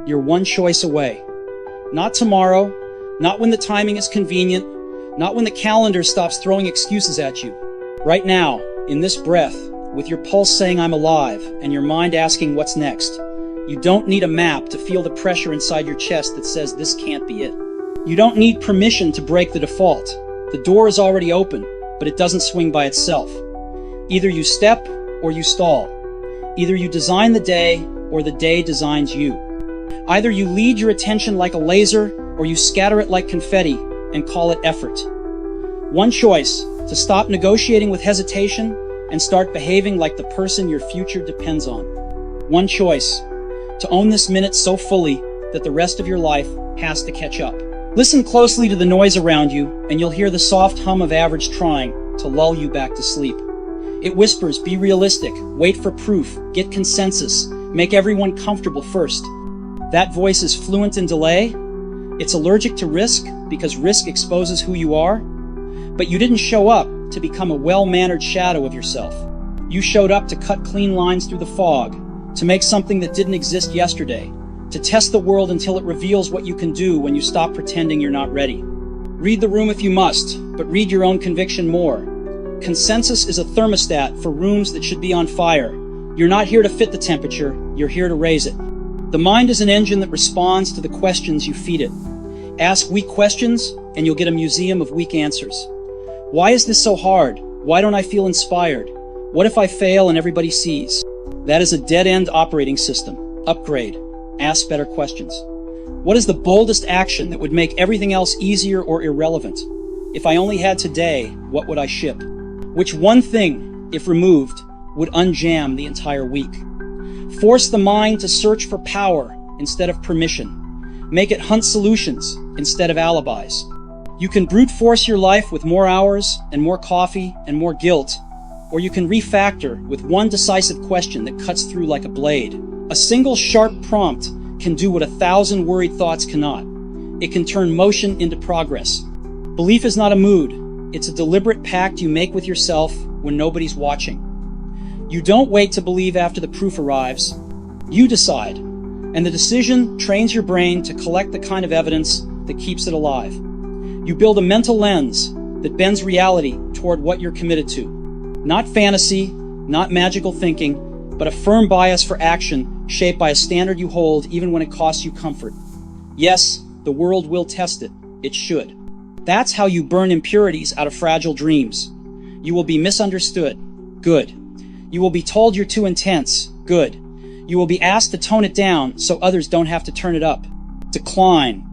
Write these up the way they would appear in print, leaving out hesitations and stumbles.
You're one choice away. Not tomorrow, not when the timing is convenient, not when the calendar stops throwing excuses at you. Right now, in this breath, with your pulse saying I'm alive and your mind asking what's next. You don't need a map to feel the pressure inside your chest that says this can't be it. You don't need permission to break the default. The door is already open, but it doesn't swing by itself. Either you step or you stall. Either you design the day or the day designs you. Either you lead your attention like a laser or you scatter it like confetti and call it effort. One choice: to stop negotiating with hesitation and start behaving like the person your future depends on. One choice: to own this minute so fully that the rest of your life has to catch up. Listen closely to the noise around you and you'll hear the soft hum of average trying to lull you back to sleep. It whispers, be realistic, wait for proof, get consensus, make everyone comfortable first. That voice is fluent in delay. It's allergic to risk because risk exposes who you are. But you didn't show up to become a well-mannered shadow of yourself. You showed up to cut clean lines through the fog, to make something that didn't exist yesterday, to test the world until it reveals what you can do when you stop pretending you're not ready. Read the room if you must, but read your own conviction more. Consensus is a thermostat for rooms that should be on fire. You're not here to fit the temperature, you're here to raise it. The mind is an engine that responds to the questions you feed it. Ask weak questions, and you'll get a museum of weak answers. Why is this so hard? Why don't I feel inspired? What if I fail and everybody sees? That is a dead-end operating system. Upgrade. Ask better questions. What is the boldest action that would make everything else easier or irrelevant? If I only had today, what would I ship? Which one thing, if removed, would unjam the entire week? Force the mind to search for power instead of permission. Make it hunt solutions instead of alibis. You can brute force your life with more hours and more coffee and more guilt, or you can refactor with one decisive question that cuts through like a blade. A single sharp prompt can do what 1,000 worried thoughts cannot. It can turn motion into progress. Belief is not a mood. It's a deliberate pact you make with yourself when nobody's watching. You don't wait to believe after the proof arrives. You decide. And the decision trains your brain to collect the kind of evidence that keeps it alive. You build a mental lens that bends reality toward what you're committed to. Not fantasy, not magical thinking, but a firm bias for action shaped by a standard you hold even when it costs you comfort. Yes, the world will test it. It should. That's how you burn impurities out of fragile dreams. You will be misunderstood. Good. You will be told you're too intense. Good. You will be asked to tone it down so others don't have to turn it up. Decline.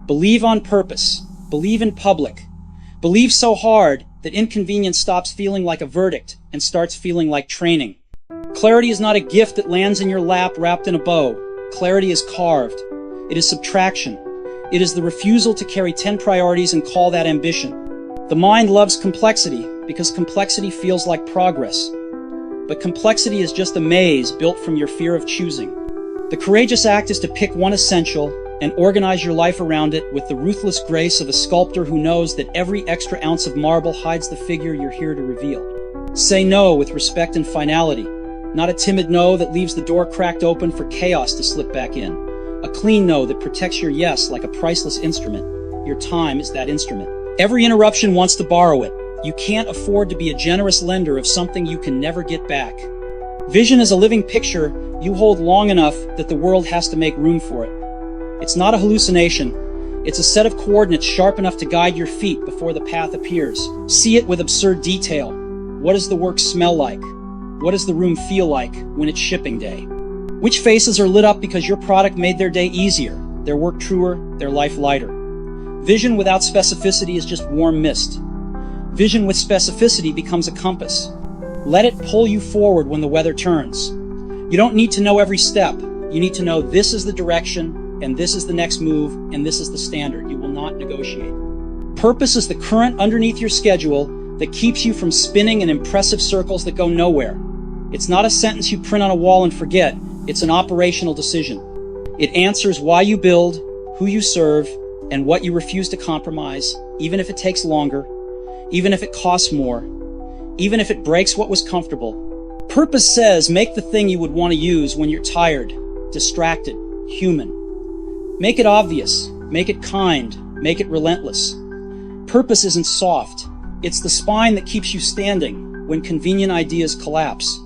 Believe on purpose. Believe in public. Believe so hard that inconvenience stops feeling like a verdict and starts feeling like training. Clarity is not a gift that lands in your lap wrapped in a bow. Clarity is carved. It is subtraction. It is the refusal to carry 10 priorities and call that ambition. The mind loves complexity because complexity feels like progress. But complexity is just a maze built from your fear of choosing. The courageous act is to pick one essential and organize your life around it with the ruthless grace of a sculptor who knows that every extra ounce of marble hides the figure you're here to reveal. Say no with respect and finality, not a timid no that leaves the door cracked open for chaos to slip back in. A clean no that protects your yes like a priceless instrument. Your time is that instrument. Every interruption wants to borrow it. You can't afford to be a generous lender of something you can never get back. Vision is a living picture you hold long enough that the world has to make room for it. It's not a hallucination. It's a set of coordinates sharp enough to guide your feet before the path appears. See it with absurd detail. What does the work smell like? What does the room feel like when it's shipping day? Which faces are lit up because your product made their day easier, their work truer, their life lighter? Vision without specificity is just warm mist. Vision with specificity becomes a compass. Let it pull you forward when the weather turns. You don't need to know every step. You need to know this is the direction, and this is the next move, and this is the standard. You will not negotiate. Purpose is the current underneath your schedule that keeps you from spinning in impressive circles that go nowhere. It's not a sentence you print on a wall and forget. It's an operational decision. It answers why you build, who you serve, and what you refuse to compromise, even if it takes longer, even if it costs more, even if it breaks what was comfortable. Purpose says make the thing you would want to use when you're tired, distracted, human. Make it obvious, make it kind, make it relentless. Purpose isn't soft. It's the spine that keeps you standing when convenient ideas collapse.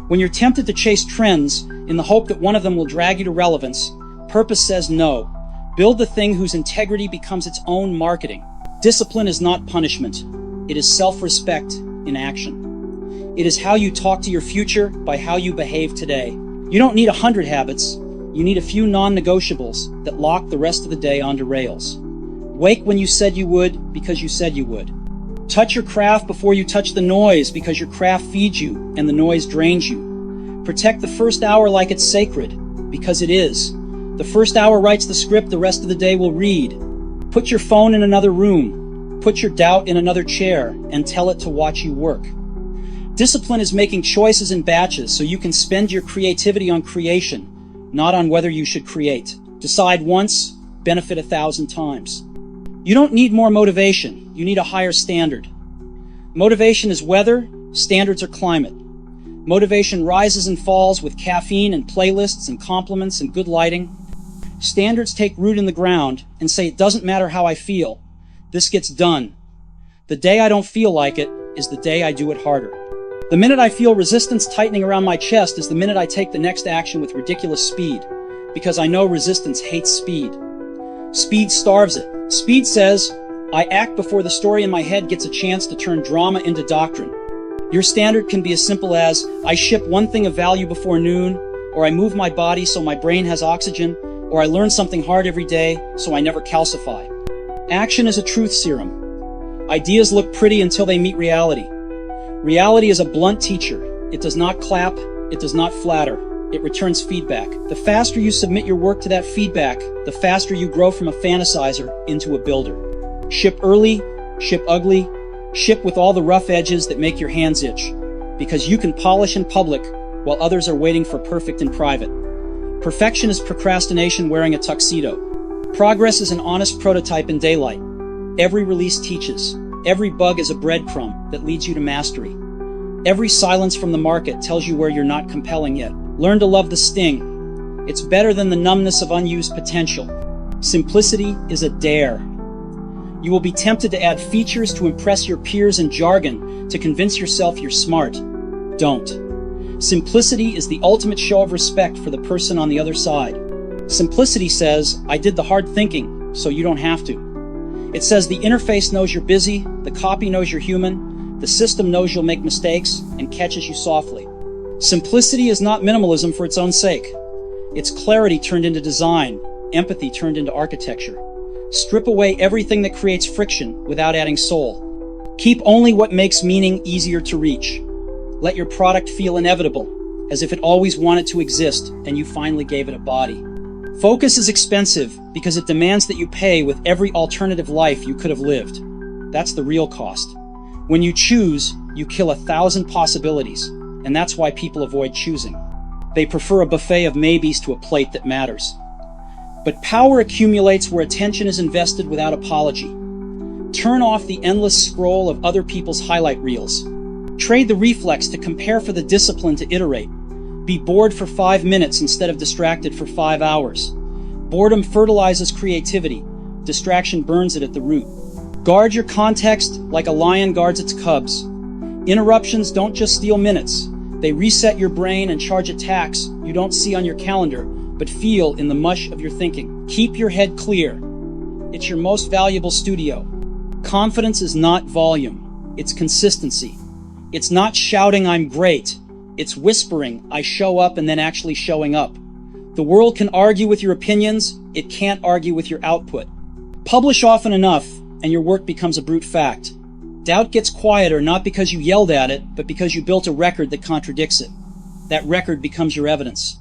When you're tempted to chase trends in the hope that one of them will drag you to relevance, purpose says no. Build the thing whose integrity becomes its own marketing. Discipline is not punishment. It is self-respect in action. It is how you talk to your future by how you behave today. You don't need 100 habits. You need a few non-negotiables that lock the rest of the day onto rails. Wake when you said you would because you said you would. Touch your craft before you touch the noise because your craft feeds you and the noise drains you. Protect the first hour like it's sacred because it is. The first hour writes the script the rest of the day will read. Put your phone in another room. Put your doubt in another chair and tell it to watch you work. Discipline is making choices in batches so you can spend your creativity on creation, not on whether you should create. Decide once, benefit 1,000 times. You don't need more motivation. You need a higher standard. Motivation is weather, standards are climate. Motivation rises and falls with caffeine and playlists and compliments and good lighting. Standards take root in the ground and say it doesn't matter how I feel. This gets done. The day I don't feel like it is the day I do it harder. The minute I feel resistance tightening around my chest is the minute I take the next action with ridiculous speed, because I know resistance hates speed. Speed starves it. Speed says, I act before the story in my head gets a chance to turn drama into doctrine. Your standard can be as simple as, I ship one thing of value before noon, or I move my body so my brain has oxygen, or I learn something hard every day so I never calcify. Action is a truth serum. Ideas look pretty until they meet reality. Reality is a blunt teacher. It does not clap, it does not flatter, it returns feedback. The faster you submit your work to that feedback, the faster you grow from a fantasizer into a builder. Ship early, ship ugly, ship with all the rough edges that make your hands itch, because you can polish in public while others are waiting for perfect in private. Perfection is procrastination wearing a tuxedo. Progress is an honest prototype in daylight. Every release teaches. Every bug is a breadcrumb that leads you to mastery. Every silence from the market tells you where you're not compelling yet. Learn to love the sting. It's better than the numbness of unused potential. Simplicity is a dare. You will be tempted to add features to impress your peers and jargon to convince yourself you're smart. Don't. Simplicity is the ultimate show of respect for the person on the other side. Simplicity says, I did the hard thinking, so you don't have to. It says the interface knows you're busy, the copy knows you're human, the system knows you'll make mistakes, and catches you softly. Simplicity is not minimalism for its own sake. It's clarity turned into design, empathy turned into architecture. Strip away everything that creates friction without adding soul. Keep only what makes meaning easier to reach. Let your product feel inevitable, as if it always wanted to exist and you finally gave it a body. Focus is expensive because it demands that you pay with every alternative life you could have lived. That's the real cost. When you choose, you kill 1,000 possibilities, and that's why people avoid choosing. They prefer a buffet of maybes to a plate that matters. But power accumulates where attention is invested without apology. Turn off the endless scroll of other people's highlight reels. Trade the reflex to compare for the discipline to iterate. Be bored for 5 minutes instead of distracted for 5 hours. Boredom fertilizes creativity. Distraction burns it at the root. Guard your context like a lion guards its cubs. Interruptions don't just steal minutes. They reset your brain and charge a tax you don't see on your calendar, but feel in the mush of your thinking. Keep your head clear. It's your most valuable studio. Confidence is not volume. It's consistency. It's not shouting, I'm great. It's whispering, I show up, and then actually showing up. The world can argue with your opinions. It can't argue with your output. Publish often enough, and your work becomes a brute fact. Doubt gets quieter not because you yelled at it, but because you built a record that contradicts it. That record becomes your evidence.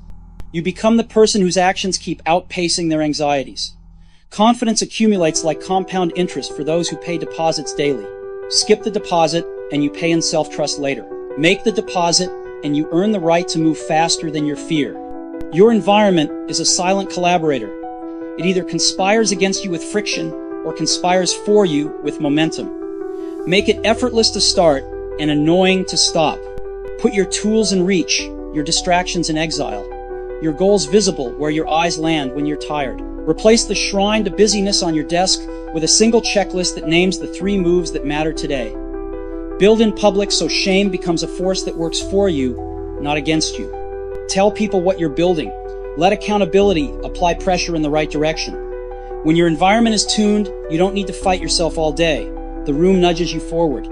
You become the person whose actions keep outpacing their anxieties. Confidence accumulates like compound interest for those who pay deposits daily. Skip the deposit, and you pay in self-trust later. Make the deposit, and you earn the right to move faster than your fear. Your environment is a silent collaborator. It either conspires against you with friction or conspires for you with momentum. Make it effortless to start and annoying to stop. Put your tools in reach, your distractions in exile. your goals visible where your eyes land when you're tired. Replace the shrine to busyness on your desk with a single checklist that names the 3 moves that matter today. Build in public so shame becomes a force that works for you, not against you. Tell people what you're building. Let accountability apply pressure in the right direction. When your environment is tuned, you don't need to fight yourself all day. The room nudges you forward.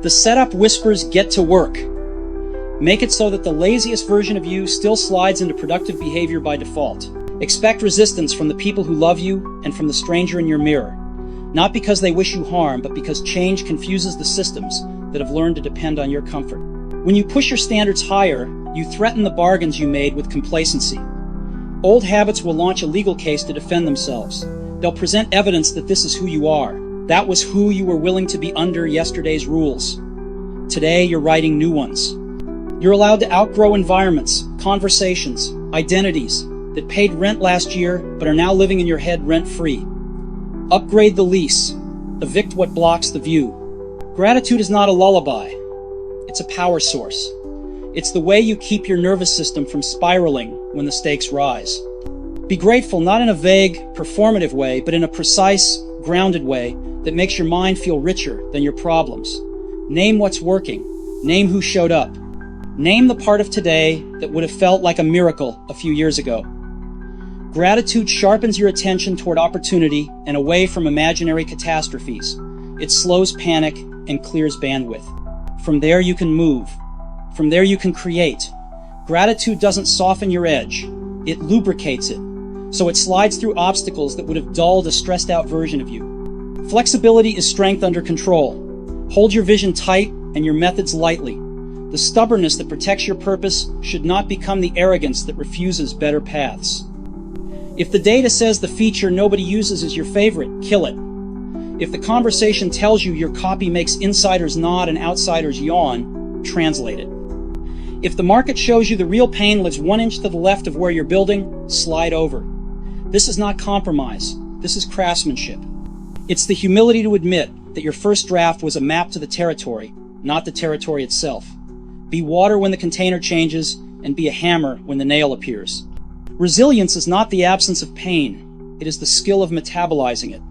The setup whispers, "Get to work." Make it so that the laziest version of you still slides into productive behavior by default. Expect resistance from the people who love you and from the stranger in your mirror. Not because they wish you harm, but because change confuses the systems that have learned to depend on your comfort. When you push your standards higher, you threaten the bargains you made with complacency. Old habits will launch a legal case to defend themselves. They'll present evidence that this is who you are. That was who you were willing to be under yesterday's rules. Today, you're writing new ones. You're allowed to outgrow environments, conversations, identities that paid rent last year but are now living in your head rent-free. Upgrade the lease. Evict what blocks the view. Gratitude is not a lullaby. It's a power source. It's the way you keep your nervous system from spiraling when the stakes rise. Be grateful not in a vague, performative way, but in a precise, grounded way that makes your mind feel richer than your problems. Name what's working. Name who showed up. Name the part of today that would have felt like a miracle a few years ago. Gratitude sharpens your attention toward opportunity and away from imaginary catastrophes. It slows panic and clears bandwidth. From there you can move. From there you can create. Gratitude doesn't soften your edge. It lubricates it, so it slides through obstacles that would have dulled a stressed out version of you. Flexibility is strength under control. Hold your vision tight and your methods lightly. The stubbornness that protects your purpose should not become the arrogance that refuses better paths. If the data says the feature nobody uses is your favorite, kill it. If the conversation tells you your copy makes insiders nod and outsiders yawn, translate it. If the market shows you the real pain lives 1 inch to the left of where you're building, slide over. This is not compromise. This is craftsmanship. It's the humility to admit that your first draft was a map to the territory, not the territory itself. Be water when the container changes, and be a hammer when the nail appears. Resilience is not the absence of pain. It is the skill of metabolizing it.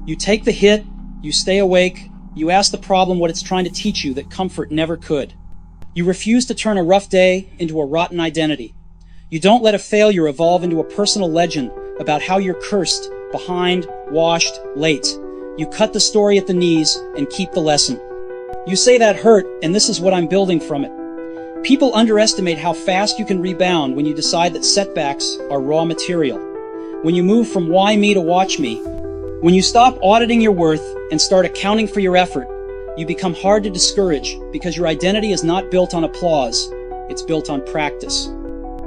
You take the hit, you stay awake, you ask the problem what it's trying to teach you that comfort never could. You refuse to turn a rough day into a rotten identity. You don't let a failure evolve into a personal legend about how you're cursed, behind, washed, late. You cut the story at the knees and keep the lesson. You say that hurt, and this is what I'm building from it. People underestimate how fast you can rebound when you decide that setbacks are raw material. When you move from why me to watch me, when you stop auditing your worth and start accounting for your effort, you become hard to discourage because your identity is not built on applause, it's built on practice.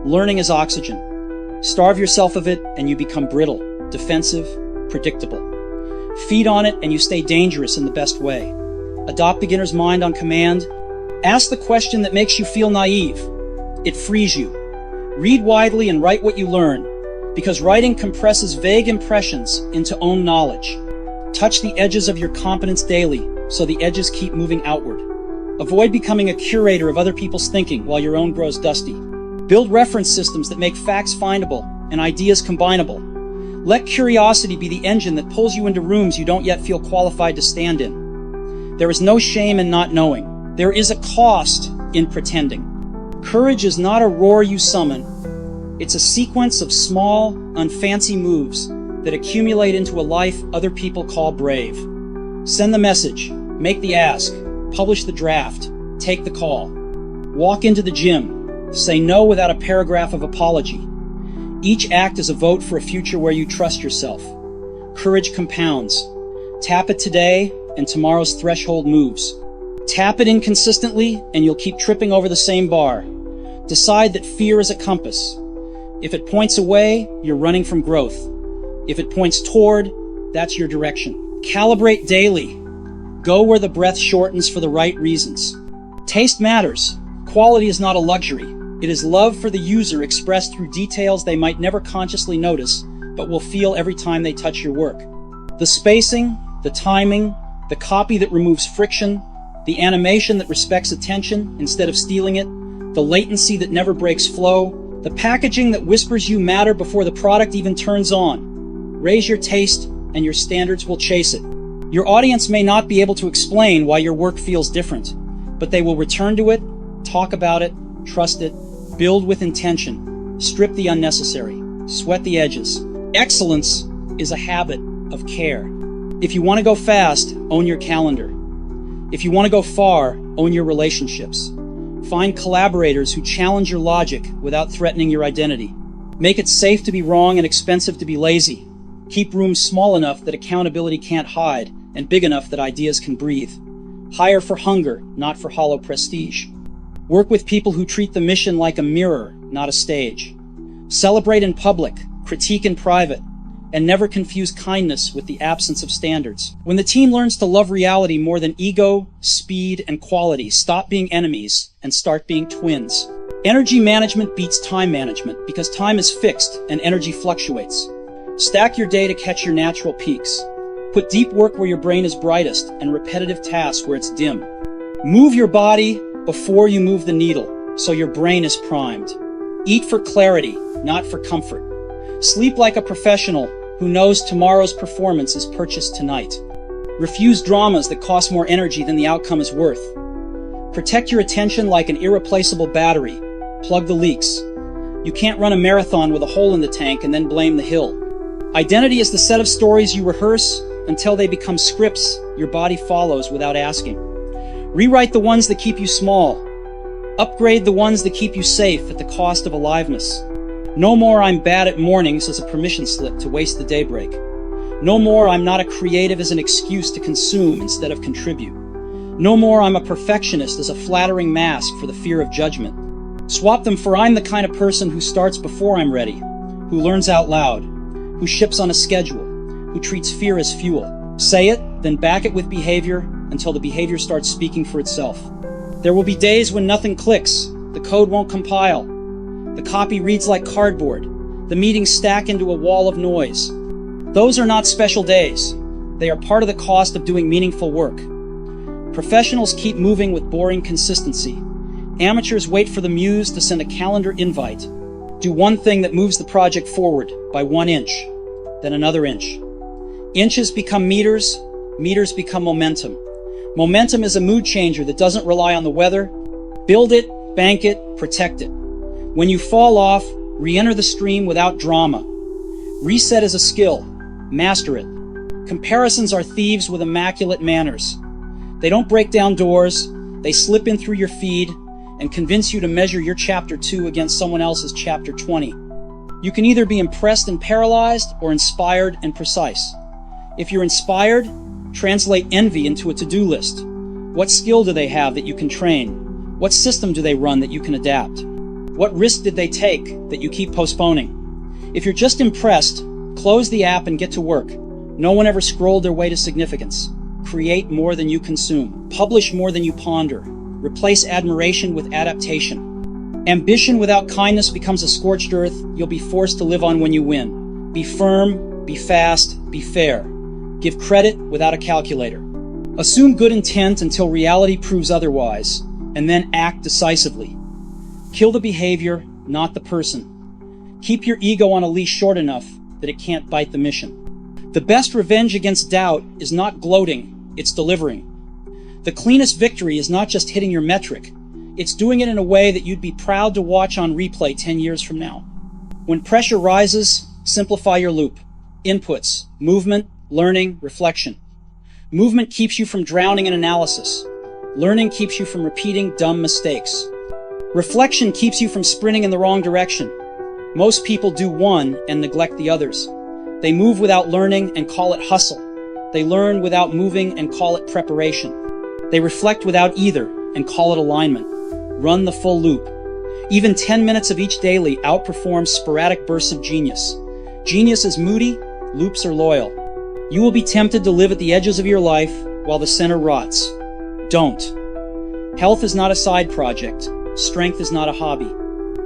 Learning is oxygen. Starve yourself of it and you become brittle, defensive, predictable. Feed on it and you stay dangerous in the best way. Adopt beginner's mind on command. Ask the question that makes you feel naive. It frees you. Read widely and write what you learn, because writing compresses vague impressions into own knowledge. Touch the edges of your competence daily, so the edges keep moving outward. Avoid becoming a curator of other people's thinking while your own grows dusty. Build reference systems that make facts findable and ideas combinable. Let curiosity be the engine that pulls you into rooms you don't yet feel qualified to stand in. There is no shame in not knowing. There is a cost in pretending. Courage is not a roar you summon. It's a sequence of small, unfancy moves that accumulate into a life other people call brave. Send the message, make the ask, publish the draft, take the call. Walk into the gym, say no without a paragraph of apology. Each act is a vote for a future where you trust yourself. Courage compounds. Tap it today and tomorrow's threshold moves. Tap it inconsistently and you'll keep tripping over the same bar. Decide that fear is a compass. If it points away, you're running from growth. If it points toward, that's your direction. Calibrate daily. Go where the breath shortens for the right reasons. Taste matters. Quality is not a luxury. It is love for the user expressed through details they might never consciously notice, but will feel every time they touch your work. The spacing, the timing, the copy that removes friction, the animation that respects attention instead of stealing it, the latency that never breaks flow, The packaging that whispers you matter before the product even turns on. Raise your taste and your standards will chase it. Your audience may not be able to explain why your work feels different, but they will return to it, talk about it, trust it, build with intention, strip the unnecessary, sweat the edges. Excellence is a habit of care. If you want to go fast, own your calendar. If you want to go far, own your relationships. Find collaborators who challenge your logic without threatening your identity. Make it safe to be wrong and expensive to be lazy. Keep rooms small enough that accountability can't hide and big enough that ideas can breathe. Hire for hunger, not for hollow prestige. Work with people who treat the mission like a mirror, not a stage. Celebrate in public, critique in private, and never confuse kindness with the absence of standards. When the team learns to love reality more than ego, speed, and quality, stop being enemies and start being twins. Energy management beats time management because time is fixed and energy fluctuates. Stack your day to catch your natural peaks. Put deep work where your brain is brightest and repetitive tasks where it's dim. Move your body before you move the needle so your brain is primed. Eat for clarity, not for comfort. Sleep like a professional who knows tomorrow's performance is purchased tonight. Refuse dramas that cost more energy than the outcome is worth. Protect your attention like an irreplaceable battery. Plug the leaks. You can't run a marathon with a hole in the tank and then blame the hill. Identity is the set of stories you rehearse until they become scripts your body follows without asking. Rewrite the ones that keep you small. Upgrade the ones that keep you safe at the cost of aliveness. No more I'm bad at mornings as a permission slip to waste the daybreak. No more I'm not a creative as an excuse to consume instead of contribute. No more I'm a perfectionist as a flattering mask for the fear of judgment. Swap them for I'm the kind of person who starts before I'm ready, who learns out loud, who ships on a schedule, who treats fear as fuel. Say it, then back it with behavior until the behavior starts speaking for itself. There will be days when nothing clicks, the code won't compile, the copy reads like cardboard, the meetings stack into a wall of noise. Those are not special days. They are part of the cost of doing meaningful work. Professionals keep moving with boring consistency. Amateurs wait for the muse to send a calendar invite. Do one thing that moves the project forward by 1 inch, then another inch. Inches become meters, meters become momentum. Momentum is a mood changer that doesn't rely on the weather. Build it, bank it, protect it. When you fall off, re-enter the stream without drama. Reset is a skill. Master it. Comparisons are thieves with immaculate manners. They don't break down doors. They slip in through your feed and convince you to measure your chapter 2 against someone else's chapter 20. You can either be impressed and paralyzed or inspired and precise. If you're inspired, translate envy into a to-do list. What skill do they have that you can train? What system do they run that you can adapt? What risk did they take that you keep postponing? If you're just impressed, close the app and get to work. No one ever scrolled their way to significance. Create more than you consume. Publish more than you ponder. Replace admiration with adaptation. Ambition without kindness becomes a scorched earth you'll be forced to live on when you win. Be firm, be fast, be fair. Give credit without a calculator. Assume good intent until reality proves otherwise, and then act decisively. Kill the behavior, not the person. Keep your ego on a leash short enough that it can't bite the mission. The best revenge against doubt is not gloating, it's delivering. The cleanest victory is not just hitting your metric, it's doing it in a way that you'd be proud to watch on replay 10 years from now. When pressure rises, simplify your loop. Inputs, movement, learning, reflection. Movement keeps you from drowning in analysis. Learning keeps you from repeating dumb mistakes. Reflection keeps you from sprinting in the wrong direction. Most people do one and neglect the others. They move without learning and call it hustle. They learn without moving and call it preparation. They reflect without either and call it alignment. Run the full loop. Even 10 minutes of each daily outperforms sporadic bursts of genius. Genius is moody, loops are loyal. You will be tempted to live at the edges of your life while the center rots. Don't. Health is not a side project. Strength is not a hobby.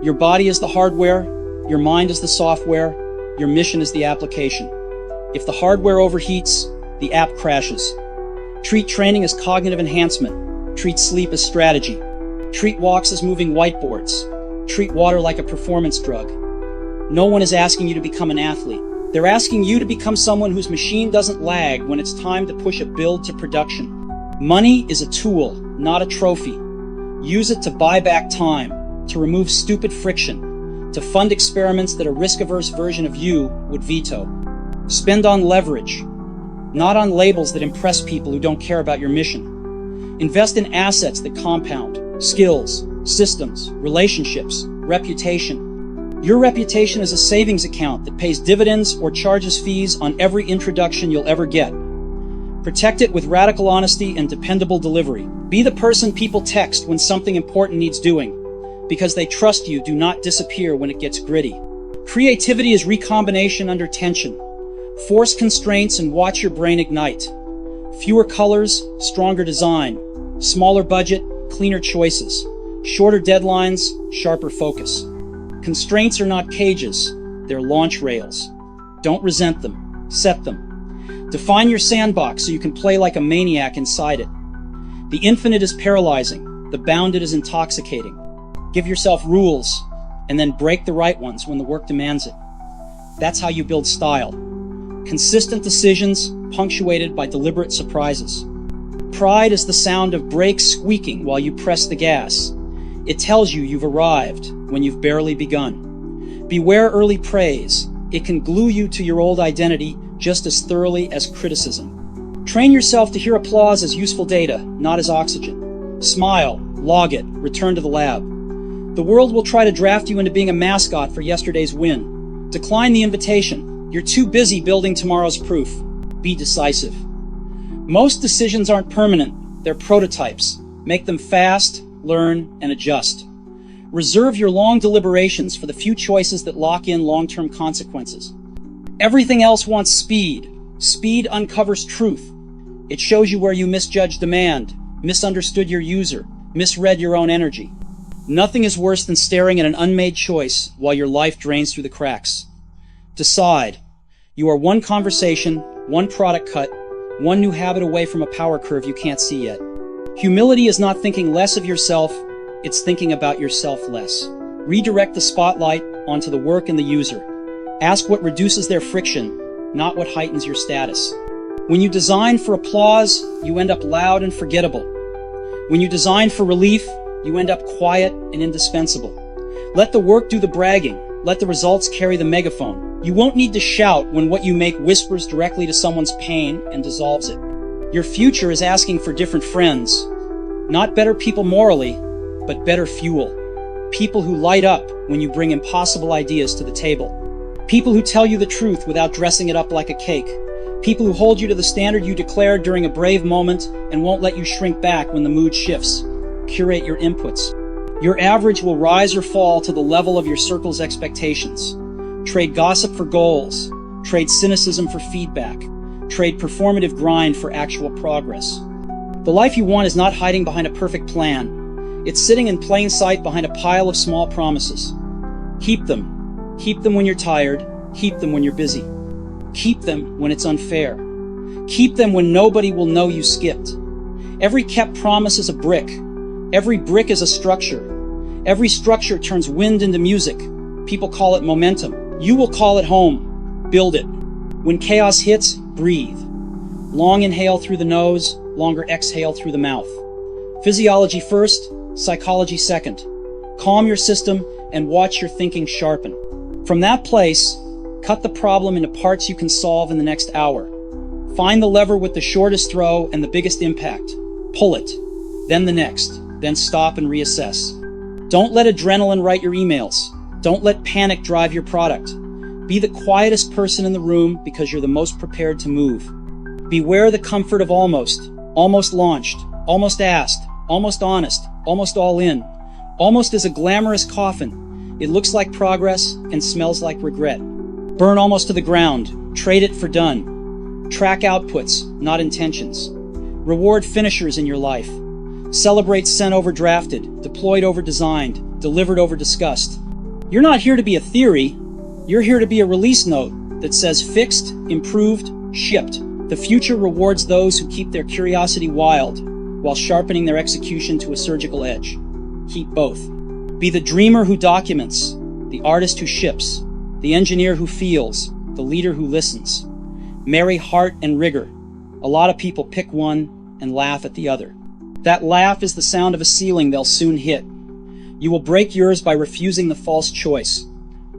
Your body is the hardware. Your mind is the software. Your mission is the application. If the hardware overheats, the app crashes. Treat training as cognitive enhancement. Treat sleep as strategy. Treat walks as moving whiteboards. treat water like a performance drug. No one is asking you to become an athlete. They're asking you to become someone whose machine doesn't lag when it's time to push a build to production. Money is a tool, not a trophy. Use it to buy back time, to remove stupid friction, to fund experiments that a risk-averse version of you would veto. Spend on leverage, not on labels that impress people who don't care about your mission. Invest in assets that compound, skills, systems, relationships, reputation. Your reputation is a savings account that pays dividends or charges fees on every introduction you'll ever get. Protect it with radical honesty and dependable delivery. Be the person people text when something important needs doing, because they trust you. Do not disappear when it gets gritty. Creativity is recombination under tension. Force constraints and watch your brain ignite. Fewer colors, stronger design. Smaller budget, cleaner choices. Shorter deadlines, sharper focus. Constraints are not cages, they're launch rails. Don't resent them, set them. Define your sandbox so you can play like a maniac inside it. The infinite is paralyzing, the bounded is intoxicating. Give yourself rules, and then break the right ones when the work demands it. That's how you build style. Consistent decisions punctuated by deliberate surprises. Pride is the sound of brakes squeaking while you press the gas. It tells you you've arrived when you've barely begun. Beware early praise. It can glue you to your old identity just as thoroughly as criticism. Train yourself to hear applause as useful data, not as oxygen. Smile, log it, return to the lab. The world will try to draft you into being a mascot for yesterday's win. Decline the invitation. You're too busy building tomorrow's proof. Be decisive. Most decisions aren't permanent, they're prototypes. Make them fast, learn, and adjust. Reserve your long deliberations for the few choices that lock in long-term consequences. Everything else wants speed. Speed uncovers truth. It shows you where you misjudged demand, misunderstood your user, misread your own energy. Nothing is worse than staring at an unmade choice while your life drains through the cracks. Decide. You are one conversation, one product cut, one new habit away from a power curve you can't see yet. Humility is not thinking less of yourself, it's thinking about yourself less. Redirect the spotlight onto the work and the user. Ask what reduces their friction, not what heightens your status. When you design for applause, you end up loud and forgettable. When you design for relief, you end up quiet and indispensable. Let the work do the bragging. Let the results carry the megaphone. You won't need to shout when what you make whispers directly to someone's pain and dissolves it. Your future is asking for different friends. Not better people morally, but better fuel. People who light up when you bring impossible ideas to the table. People who tell you the truth without dressing it up like a cake. People who hold you to the standard you declared during a brave moment and won't let you shrink back when the mood shifts. Curate your inputs. Your average will rise or fall to the level of your circle's expectations. Trade gossip for goals. Trade cynicism for feedback. Trade performative grind for actual progress. The life you want is not hiding behind a perfect plan. It's sitting in plain sight behind a pile of small promises. Keep them. Keep them when you're tired. Keep them when you're busy. Keep them when it's unfair. Keep them when nobody will know you skipped. Every kept promise is a brick. Every brick is a structure. Every structure turns wind into music. People call it momentum. You will call it home. Build it. When chaos hits, breathe. Long inhale through the nose, longer exhale through the mouth. Physiology first, psychology second. Calm your system and watch your thinking sharpen. From that place, cut the problem into parts you can solve in the next hour. Find the lever with the shortest throw and the biggest impact. Pull it, then the next, then stop and reassess. Don't let adrenaline write your emails. Don't let panic drive your product. Be the quietest person in the room because you're the most prepared to move. Beware the comfort of almost. Almost launched. Almost asked. Almost honest. Almost all in. Almost is a glamorous coffin. It looks like progress and smells like regret. Burn almost to the ground. Trade it for done. Track outputs, not intentions. Reward finishers in your life. Celebrate sent over drafted, deployed over designed, delivered over discussed. You're not here to be a theory. You're here to be a release note that says fixed, improved, shipped. The future rewards those who keep their curiosity wild while sharpening their execution to a surgical edge. Keep both. Be the dreamer who documents, the artist who ships, the engineer who feels, the leader who listens. Marry heart and rigor. A lot of people pick one and laugh at the other. That laugh is the sound of a ceiling they'll soon hit. You will break yours by refusing the false choice.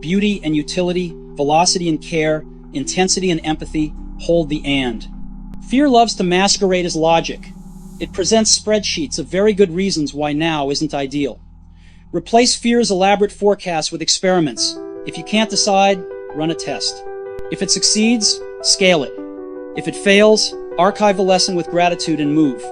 Beauty and utility, velocity and care, intensity and empathy hold the and. Fear loves to masquerade as logic. It presents spreadsheets of very good reasons why now isn't ideal. Replace fear's elaborate forecasts with experiments. If you can't decide, run a test. If it succeeds, scale it. If it fails, archive the lesson with gratitude and move.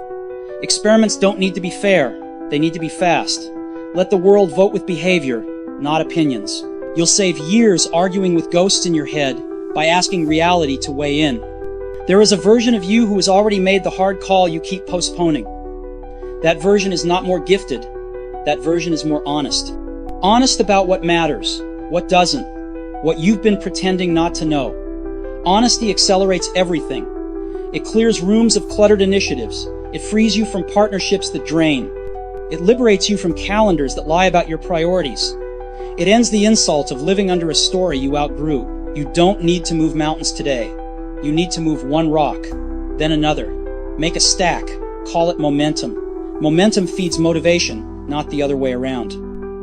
Experiments don't need to be fair, they need to be fast. Let the world vote with behavior, not opinions. You'll save years arguing with ghosts in your head by asking reality to weigh in. There is a version of you who has already made the hard call you keep postponing. That version is not more gifted, that version is more honest. Honest about what matters, what doesn't, what you've been pretending not to know. Honesty accelerates everything. It clears rooms of cluttered initiatives. It frees you from partnerships that drain. It liberates you from calendars that lie about your priorities. It ends the insult of living under a story you outgrew. You don't need to move mountains today. You need to move one rock, then another. Make a stack. Call it momentum. Momentum feeds motivation, not the other way around.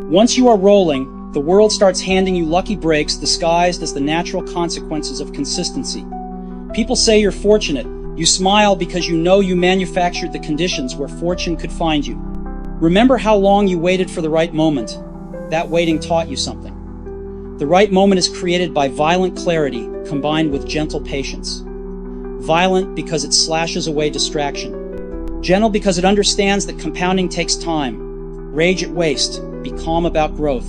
Once you are rolling, the world starts handing you lucky breaks disguised as the natural consequences of consistency. People say you're fortunate. You smile because you know you manufactured the conditions where fortune could find you. Remember how long you waited for the right moment. That waiting taught you something. The right moment is created by violent clarity combined with gentle patience. Violent because it slashes away distraction. Gentle because it understands that compounding takes time. Rage at waste. Be calm about growth.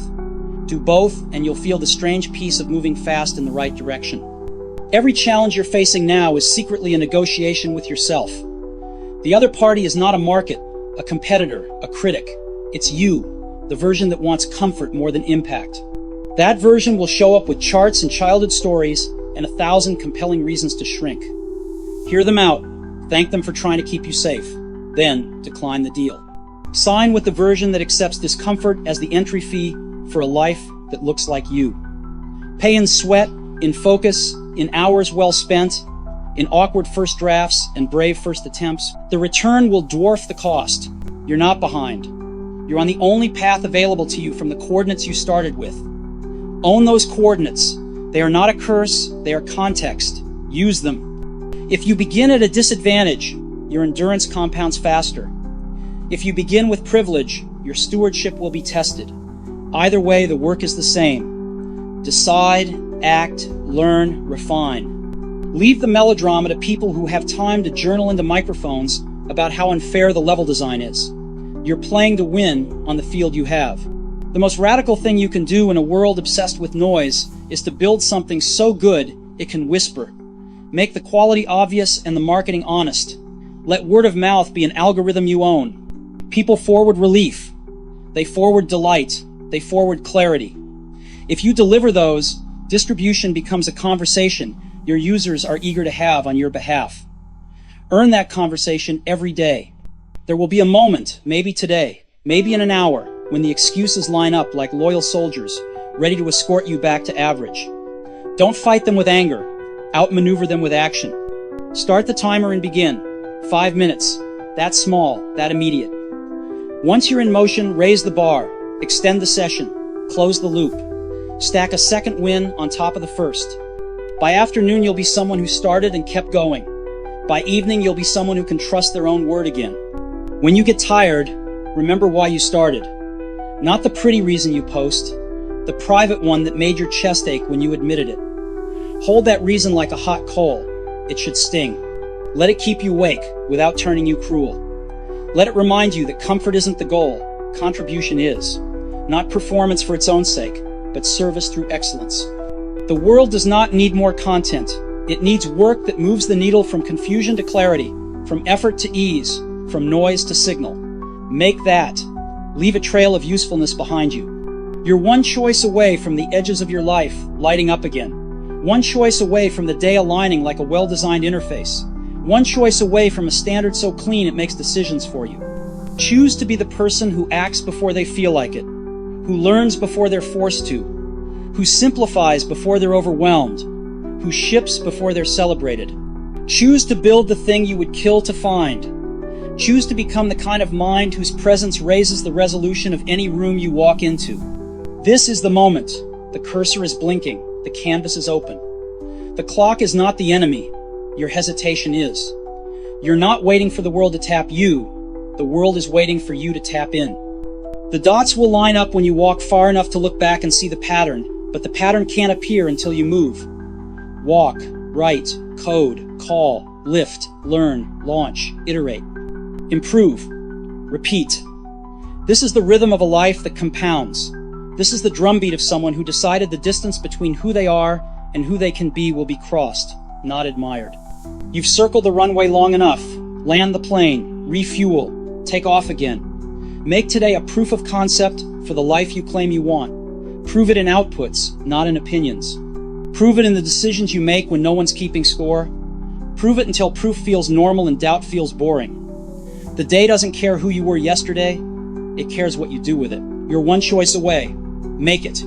Do both and you'll feel the strange peace of moving fast in the right direction. Every challenge you're facing now is secretly a negotiation with yourself. The other party is not a market, a competitor, a critic. It's you, the version that wants comfort more than impact. That version will show up with charts and childhood stories and 1,000 compelling reasons to shrink. Hear them out, thank them for trying to keep you safe, then decline the deal. Sign with the version that accepts discomfort as the entry fee for a life that looks like you. Pay in sweat, in focus, in hours well spent, in awkward first drafts and brave first attempts. The return will dwarf the cost. You're not behind. You're on the only path available to you from the coordinates you started with. Own those coordinates. They are not a curse, they are context. Use them. If you begin at a disadvantage, your endurance compounds faster. If you begin with privilege, your stewardship will be tested. Either way, the work is the same. Decide, act, learn, refine. Leave the melodrama to people who have time to journal into microphones about how unfair the level design is. You're playing to win on the field you have. The most radical thing you can do in a world obsessed with noise is to build something so good it can whisper. Make the quality obvious and the marketing honest. Let word of mouth be an algorithm you own. People forward relief. They forward delight. They forward clarity. If you deliver those, distribution becomes a conversation your users are eager to have on your behalf. Earn that conversation every day. There will be a moment, maybe today, maybe in an hour, when the excuses line up like loyal soldiers, ready to escort you back to average. Don't fight them with anger. Outmaneuver them with action. Start the timer and begin. 5 minutes. That small, that immediate. Once you're in motion, raise the bar. Extend the session. Close the loop. Stack a second win on top of the first. By afternoon, you'll be someone who started and kept going. By evening, you'll be someone who can trust their own word again. When you get tired, remember why you started. Not the pretty reason you post, the private one that made your chest ache when you admitted it. Hold that reason like a hot coal. It should sting. Let it keep you awake without turning you cruel. Let it remind you that comfort isn't the goal, contribution is. Not performance for its own sake, but service through excellence. The world does not need more content. It needs work that moves the needle from confusion to clarity, from effort to ease, from noise to signal. Make that. Leave a trail of usefulness behind you. You're one choice away from the edges of your life lighting up again. One choice away from the day aligning like a well-designed interface. One choice away from a standard so clean it makes decisions for you. Choose to be the person who acts before they feel like it, who learns before they're forced to, who simplifies before they're overwhelmed, who ships before they're celebrated. Choose to build the thing you would kill to find. Choose to become the kind of mind whose presence raises the resolution of any room you walk into. This is the moment. The cursor is blinking. The canvas is open. The clock is not the enemy. Your hesitation is. You're not waiting for the world to tap you. The world is waiting for you to tap in. The dots will line up when you walk far enough to look back and see the pattern, but the pattern can't appear until you move. Walk, write, code, call, lift, learn, launch, iterate. Improve. Repeat. This is the rhythm of a life that compounds. This is the drumbeat of someone who decided the distance between who they are and who they can be will be crossed, not admired. You've circled the runway long enough. Land the plane. Refuel. Take off again. Make today a proof of concept for the life you claim you want. Prove it in outputs, not in opinions. Prove it in the decisions you make when no one's keeping score. Prove it until proof feels normal and doubt feels boring. The day doesn't care who you were yesterday. It cares what you do with it. You're one choice away. Make it.